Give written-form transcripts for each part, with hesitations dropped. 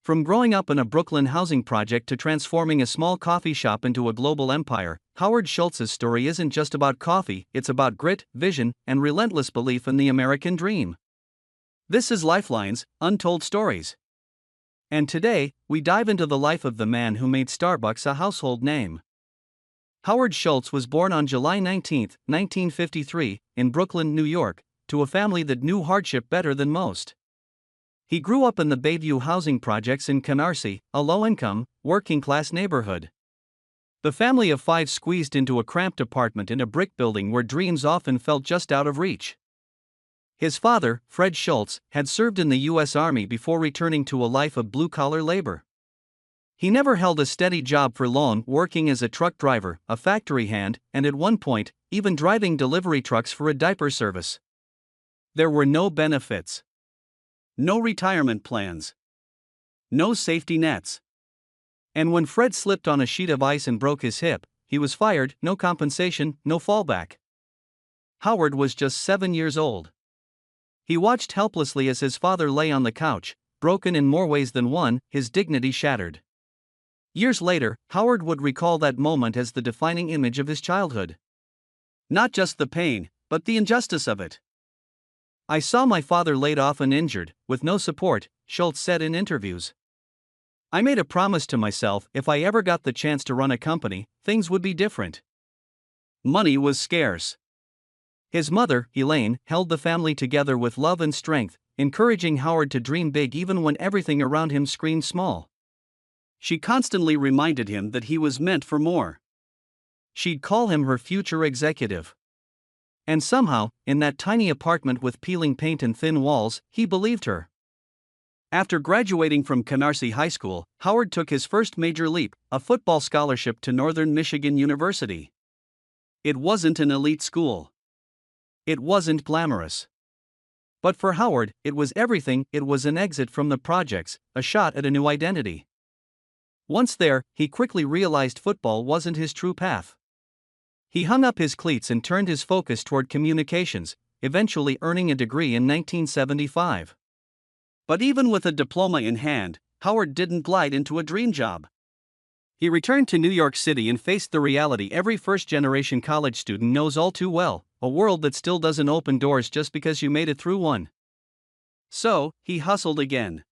From growing up in a Brooklyn housing project to transforming a small coffee shop into a global empire, Howard Schultz's story isn't just about coffee, it's about grit, vision, and relentless belief in the American dream. This is Lifelines, Untold Stories. And today, we dive into the life of the man who made Starbucks a household name. Howard Schultz was born on July 19, 1953, in Brooklyn, New York, to a family that knew hardship better than most. He grew up in the Bayview housing projects in Canarsie, a low-income, working-class neighborhood. The family of five squeezed into a cramped apartment in a brick building where dreams often felt just out of reach. His father, Fred Schultz, had served in the U.S. Army before returning to a life of blue-collar labor. He never held a steady job for long, working as a truck driver, a factory hand, and at one point, even driving delivery trucks for a diaper service. There were no benefits. No retirement plans. No safety nets. And when Fred slipped on a sheet of ice and broke his hip, he was fired, no compensation, no fallback. Howard was just 7 years old. He watched helplessly as his father lay on the couch, broken in more ways than one, his dignity shattered. Years later, Howard would recall that moment as the defining image of his childhood. Not just the pain, but the injustice of it. "I saw my father laid off and injured, with no support," Schultz said in interviews. "I made a promise to myself if I ever got the chance to run a company, things would be different." Money was scarce. His mother, Elaine, held the family together with love and strength, encouraging Howard to dream big even when everything around him screamed small. She constantly reminded him that he was meant for more. She'd call him her future executive. And somehow, in that tiny apartment with peeling paint and thin walls, he believed her. After graduating from Canarsie High School, Howard took his first major leap, a football scholarship to Northern Michigan University. It wasn't an elite school. It wasn't glamorous. But for Howard, it was everything. It was an exit from the projects, a shot at a new identity. Once there, he quickly realized football wasn't his true path. He hung up his cleats and turned his focus toward communications, eventually earning a degree in 1975. But even with a diploma in hand, Howard didn't glide into a dream job. He returned to New York City and faced the reality every first-generation college student knows all too well, a world that still doesn't open doors just because you made it through one. So, he hustled again.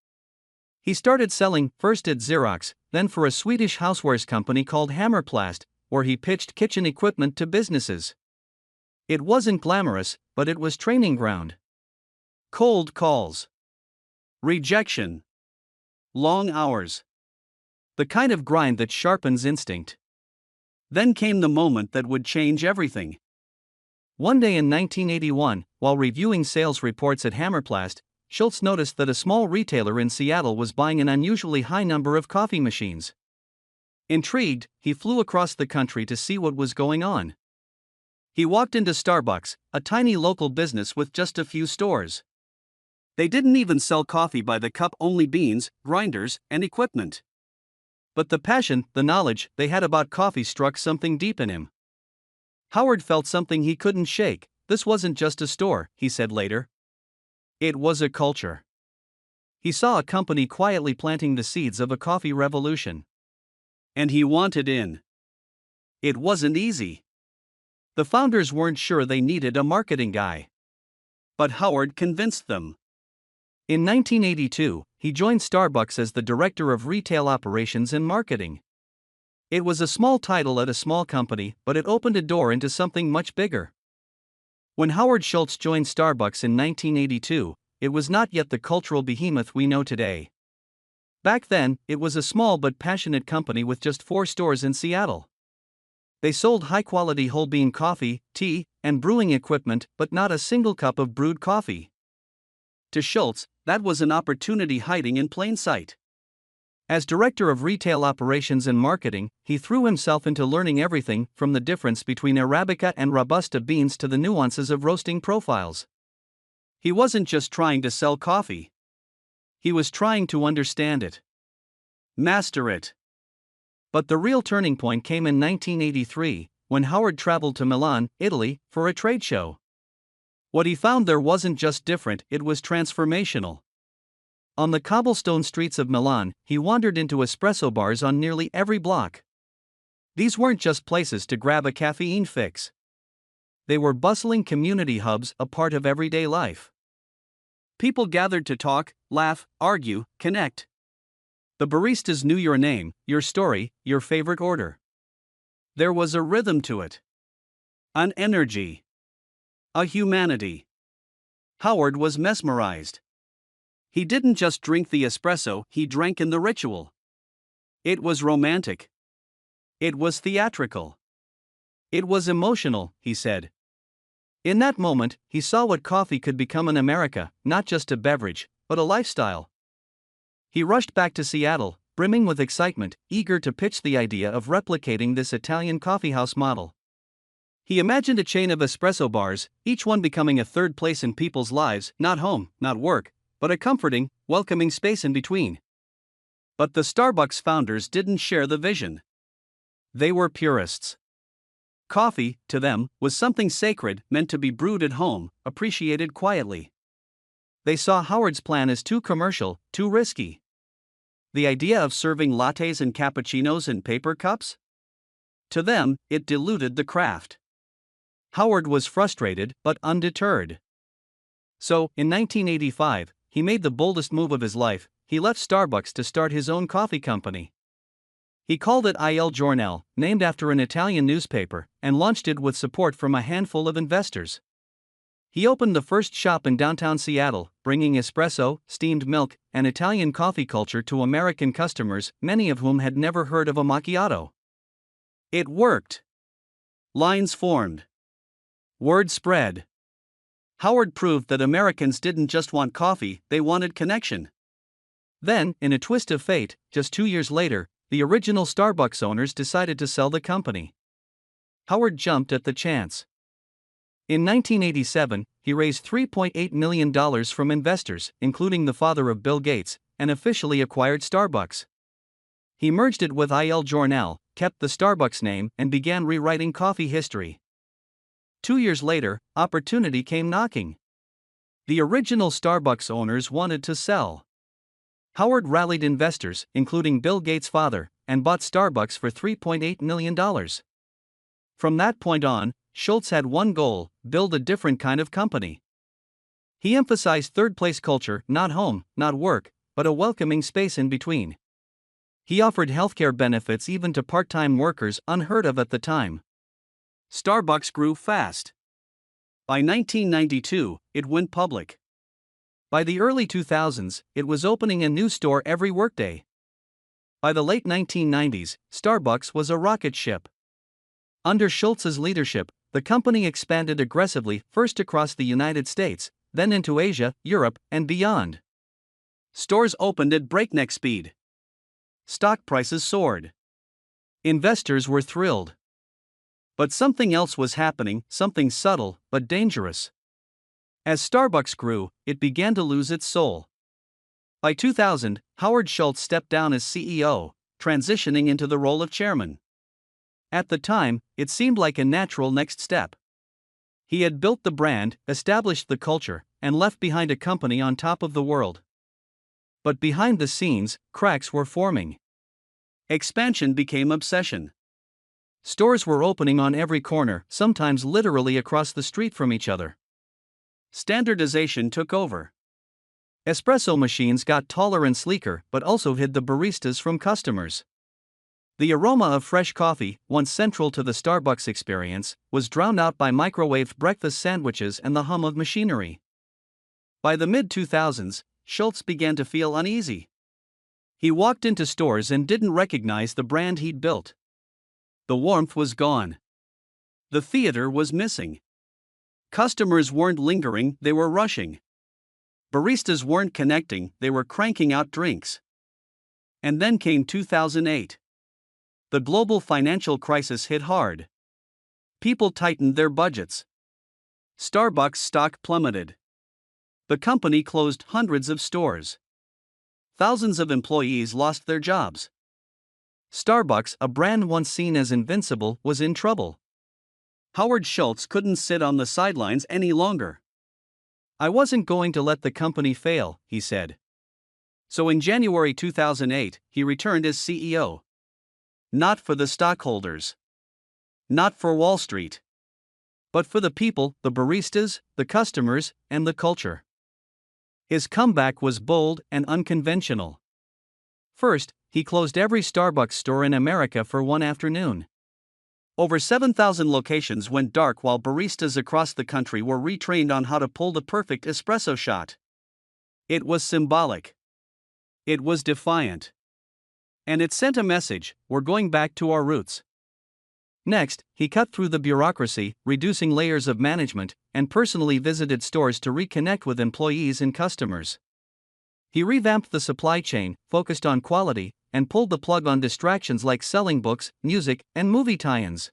He started selling, first at Xerox, then for a Swedish housewares company called Hammerplast, where he pitched kitchen equipment to businesses. It wasn't glamorous, but it was training ground. Cold calls. Rejection. Long hours. The kind of grind that sharpens instinct. Then came the moment that would change everything. One day in 1981, while reviewing sales reports at Hammerplast, Schultz noticed that a small retailer in Seattle was buying an unusually high number of coffee machines. Intrigued, he flew across the country to see what was going on. He walked into Starbucks, a tiny local business with just a few stores. They didn't even sell coffee by the cup, only beans, grinders, and equipment. But the passion, the knowledge they had about coffee struck something deep in him. Howard felt something he couldn't shake. This wasn't just a store, he said later. It was a culture. He saw a company quietly planting the seeds of a coffee revolution. And he wanted in. It wasn't easy. The founders weren't sure they needed a marketing guy. But Howard convinced them. In 1982, he joined Starbucks as the director of retail operations and marketing. It was a small title at a small company, but it opened a door into something much bigger. When Howard Schultz joined Starbucks in 1982, it was not yet the cultural behemoth we know today. Back then, it was a small but passionate company with just 4 stores in Seattle. They sold high-quality whole bean coffee, tea, and brewing equipment, but not a single cup of brewed coffee. To Schultz, that was an opportunity hiding in plain sight. As director of retail operations and marketing, he threw himself into learning everything from the difference between Arabica and Robusta beans to the nuances of roasting profiles. He wasn't just trying to sell coffee. He was trying to understand it. Master it. But the real turning point came in 1983, when Howard traveled to Milan, Italy, for a trade show. What he found there wasn't just different, it was transformational. On the cobblestone streets of Milan, he wandered into espresso bars on nearly every block. These weren't just places to grab a caffeine fix. They were bustling community hubs, a part of everyday life. People gathered to talk, laugh, argue, connect. The baristas knew your name, your story, your favorite order. There was a rhythm to it. An energy. A humanity. Howard was mesmerized. He didn't just drink the espresso, he drank in the ritual. It was romantic. It was theatrical. It was emotional, he said. In that moment, he saw what coffee could become in America, not just a beverage, but a lifestyle. He rushed back to Seattle, brimming with excitement, eager to pitch the idea of replicating this Italian coffeehouse model. He imagined a chain of espresso bars, each one becoming a third place in people's lives, not home, not work, but a comforting, welcoming space in between. But the Starbucks founders didn't share the vision. They were purists. Coffee, to them, was something sacred, meant to be brewed at home, appreciated quietly. They saw Howard's plan as too commercial, too risky. The idea of serving lattes and cappuccinos in paper cups? To them, it diluted the craft. Howard was frustrated, but undeterred. So, in 1985, he made the boldest move of his life. He left Starbucks to start his own coffee company. He called it Il Giornale, named after an Italian newspaper, and launched it with support from a handful of investors. He opened the first shop in downtown Seattle, bringing espresso, steamed milk, and Italian coffee culture to American customers, many of whom had never heard of a macchiato. It worked. Lines formed. Word spread. Howard proved that Americans didn't just want coffee, they wanted connection. Then, in a twist of fate, just 2 years later, the original Starbucks owners decided to sell the company. Howard jumped at the chance. In 1987, he raised $3.8 million from investors, including the father of Bill Gates, and officially acquired Starbucks. He merged it with Il Giornale, kept the Starbucks name, and began rewriting coffee history. 2 years later, opportunity came knocking. The original Starbucks owners wanted to sell. Howard rallied investors, including Bill Gates' father, and bought Starbucks for $3.8 million. From that point on, Schultz had one goal: build a different kind of company. He emphasized third-place culture, not home, not work, but a welcoming space in between. He offered healthcare benefits even to part-time workers, unheard of at the time. Starbucks grew fast. By 1992, it went public. By the early 2000s, it was opening a new store every workday. By the late 1990s, Starbucks was a rocket ship. Under Schultz's leadership, the company expanded aggressively, first across the United States, then into Asia, Europe, and beyond. Stores opened at breakneck speed. Stock prices soared. Investors were thrilled. But something else was happening, something subtle, but dangerous. As Starbucks grew, it began to lose its soul. By 2000, Howard Schultz stepped down as CEO, transitioning into the role of chairman. At the time, it seemed like a natural next step. He had built the brand, established the culture, and left behind a company on top of the world. But behind the scenes, cracks were forming. Expansion became obsession. Stores were opening on every corner, sometimes literally across the street from each other. Standardization took over. Espresso machines got taller and sleeker, but also hid the baristas from customers. The aroma of fresh coffee, once central to the Starbucks experience, was drowned out by microwaved breakfast sandwiches and the hum of machinery. By the mid-2000s, Schultz began to feel uneasy. He walked into stores and didn't recognize the brand he'd built. The warmth was gone. The theater was missing. Customers weren't lingering, they were rushing. Baristas weren't connecting, they were cranking out drinks. And then came 2008. The global financial crisis hit hard. People tightened their budgets. Starbucks stock plummeted. The company closed hundreds of stores. Thousands of employees lost their jobs. Starbucks, a brand once seen as invincible, was in trouble. Howard Schultz couldn't sit on the sidelines any longer. "I wasn't going to let the company fail," he said. So in January 2008, he returned as CEO. Not for the stockholders. Not for Wall Street. But for the people, the baristas, the customers, and the culture. His comeback was bold and unconventional. First, he closed every Starbucks store in America for one afternoon. Over 7,000 locations went dark while baristas across the country were retrained on how to pull the perfect espresso shot. It was symbolic. It was defiant. And it sent a message: we're going back to our roots. Next, he cut through the bureaucracy, reducing layers of management, and personally visited stores to reconnect with employees and customers. He revamped the supply chain, focused on quality, and pulled the plug on distractions like selling books, music, and movie tie-ins.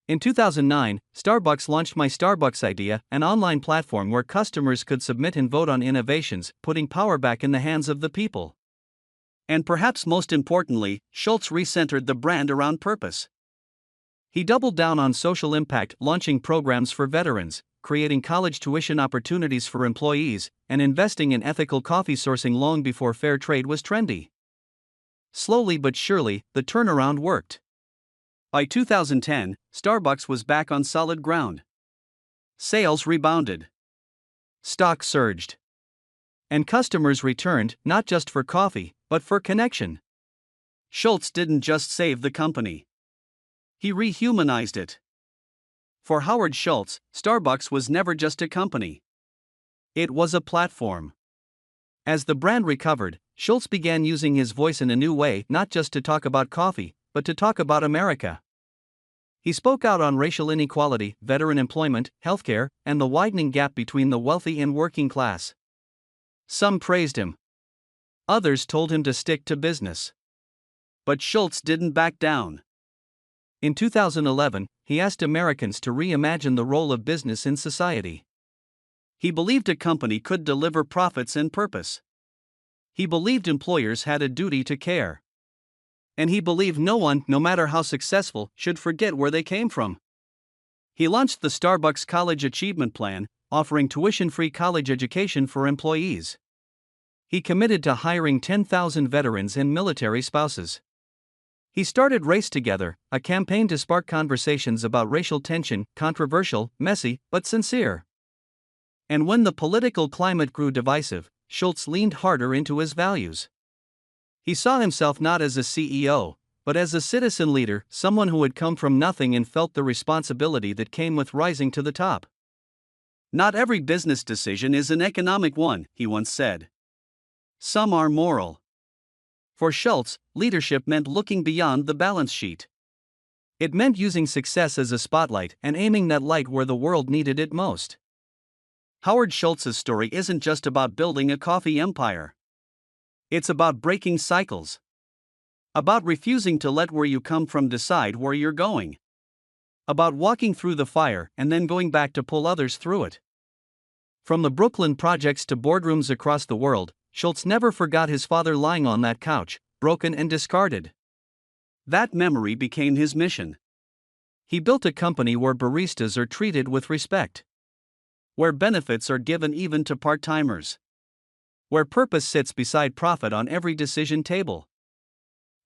In 2009, Starbucks launched My Starbucks Idea, an online platform where customers could submit and vote on innovations, putting power back in the hands of the people. And perhaps most importantly, Schultz recentered the brand around purpose. He doubled down on social impact, launching programs for veterans, creating college tuition opportunities for employees, and investing in ethical coffee sourcing long before fair trade was trendy. Slowly but surely, the turnaround worked. By 2010, Starbucks was back on solid ground. Sales rebounded. Stock surged. And customers returned, not just for coffee, but for connection. Schultz didn't just save the company. He rehumanized it. For Howard Schultz, Starbucks was never just a company. It was a platform. As the brand recovered, Schultz began using his voice in a new way, not just to talk about coffee, but to talk about America. He spoke out on racial inequality, veteran employment, healthcare, and the widening gap between the wealthy and working class. Some praised him. Others told him to stick to business. But Schultz didn't back down. In 2011, he asked Americans to reimagine the role of business in society. He believed a company could deliver profits and purpose. He believed employers had a duty to care. And he believed no one, no matter how successful, should forget where they came from. He launched the Starbucks College Achievement Plan, offering tuition-free college education for employees. He committed to hiring 10,000 veterans and military spouses. He started Race Together, a campaign to spark conversations about racial tension, controversial, messy, but sincere. And when the political climate grew divisive, Schultz leaned harder into his values. He saw himself not as a CEO, but as a citizen leader, someone who had come from nothing and felt the responsibility that came with rising to the top. Not every business decision is an economic one, he once said. Some are moral. For Schultz, leadership meant looking beyond the balance sheet. It meant using success as a spotlight and aiming that light where the world needed it most. Howard Schultz's story isn't just about building a coffee empire. It's about breaking cycles. About refusing to let where you come from decide where you're going. About walking through the fire and then going back to pull others through it. From the Brooklyn projects to boardrooms across the world, Schultz never forgot his father lying on that couch, broken and discarded. That memory became his mission. He built a company where baristas are treated with respect. Where benefits are given even to part-timers. Where purpose sits beside profit on every decision table.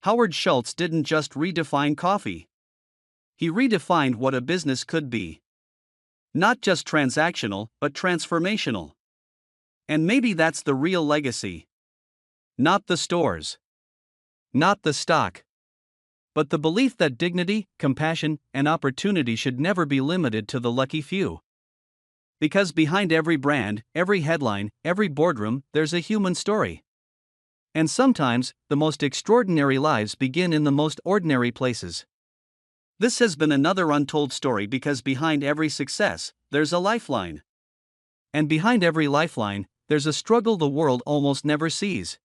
Howard Schultz didn't just redefine coffee. He redefined what a business could be. Not just transactional, but transformational. And maybe that's the real legacy. Not the stores. Not the stock. But the belief that dignity, compassion, and opportunity should never be limited to the lucky few. Because behind every brand, every headline, every boardroom, there's a human story. And sometimes, the most extraordinary lives begin in the most ordinary places. This has been another untold story, because behind every success, there's a lifeline. And behind every lifeline, there's a struggle the world almost never sees.